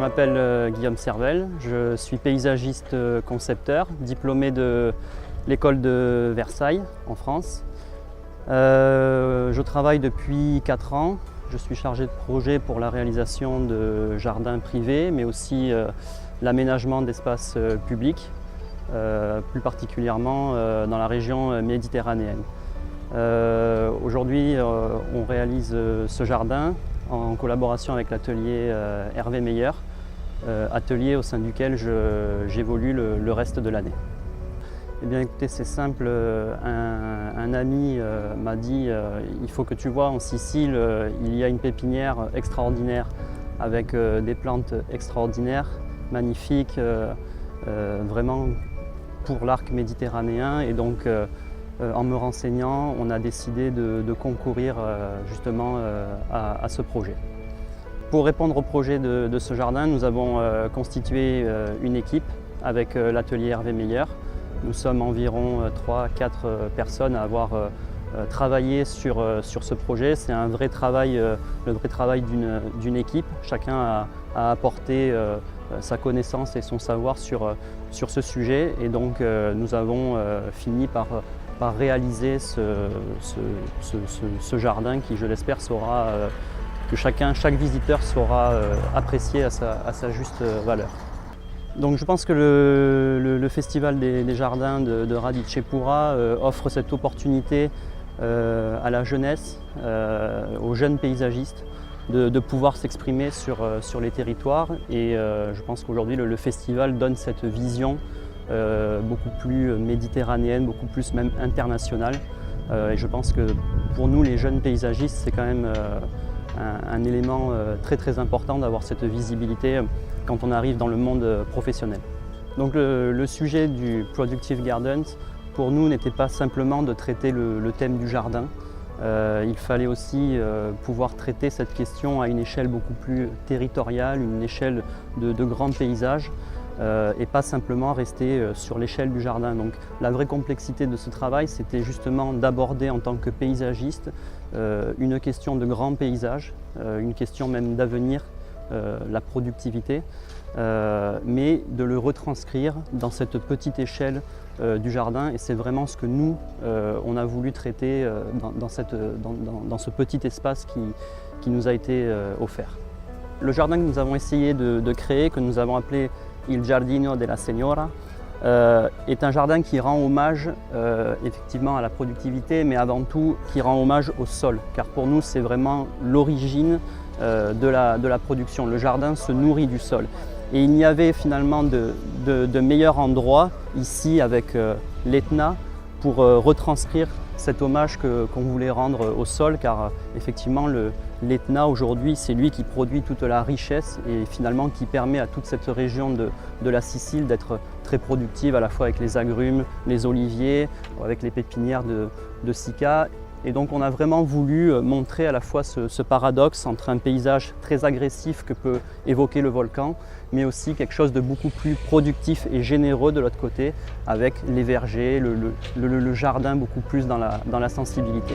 m'appelle Guillaume Servel, je suis paysagiste concepteur, diplômé de l'école de Versailles en France. Je travaille depuis 4 ans, je suis chargé de projet pour la réalisation de jardins privés, mais aussi l'aménagement d'espaces publics, plus particulièrement dans la région méditerranéenne. Aujourd'hui, on réalise ce jardin en collaboration avec l'atelier Hervé Meyer, atelier au sein duquel j'évolue le reste de l'année. Eh bien écoutez, c'est simple, un ami m'a dit il faut que tu vois, en Sicile, il y a une pépinière extraordinaire avec des plantes extraordinaires, magnifiques, vraiment pour l'arc méditerranéen. Et donc, en me renseignant, on a décidé de concourir justement à ce projet. Pour répondre au projet de ce jardin, nous avons constitué une équipe avec l'atelier Hervé Meyer. Nous sommes environ 3-4 personnes à avoir travaillé sur ce projet. C'est un vrai travail, le vrai travail d'une équipe. Chacun a apporté sa connaissance et son savoir sur ce sujet. Et donc nous avons fini par réaliser ce jardin qui, je l'espère, que chaque visiteur saura apprécier à sa juste valeur. Donc je pense que le Festival des Jardins de Radiceșura offre cette opportunité à la jeunesse, aux jeunes paysagistes, de pouvoir s'exprimer sur les territoires. Et je pense qu'aujourd'hui le festival donne cette vision beaucoup plus méditerranéenne, beaucoup plus même internationale. Et je pense que pour nous, les jeunes paysagistes, c'est quand même un élément très important d'avoir cette visibilité quand on arrive dans le monde professionnel. Donc le sujet du Productive Gardens, pour nous, n'était pas simplement de traiter le thème du jardin. Il fallait aussi pouvoir traiter cette question à une échelle beaucoup plus territoriale, une échelle de grands paysages, et pas simplement rester sur l'échelle du jardin. Donc la vraie complexité de ce travail, c'était justement d'aborder en tant que paysagiste une question de grand paysage, une question même d'avenir, la productivité, mais de le retranscrire dans cette petite échelle du jardin. Et c'est vraiment ce que nous, on a voulu traiter dans ce petit espace qui nous a été offert. Le jardin que nous avons essayé de créer, que nous avons appelé Il Giardino della Signora, est un jardin qui rend hommage effectivement à la productivité, mais avant tout qui rend hommage au sol, car pour nous c'est vraiment l'origine de la production. Le jardin se nourrit du sol. Et il n'y avait finalement de meilleur endroit ici avec l'Etna pour retranscrire cet hommage qu'on voulait rendre au sol, car effectivement l'Etna aujourd'hui, c'est lui qui produit toute la richesse et finalement qui permet à toute cette région de la Sicile d'être très productive, à la fois avec les agrumes, les oliviers, avec les pépinières de cycas. Et donc on a vraiment voulu montrer à la fois ce paradoxe entre un paysage très agressif que peut évoquer le volcan, mais aussi quelque chose de beaucoup plus productif et généreux de l'autre côté, avec les vergers, le jardin beaucoup plus dans la sensibilité.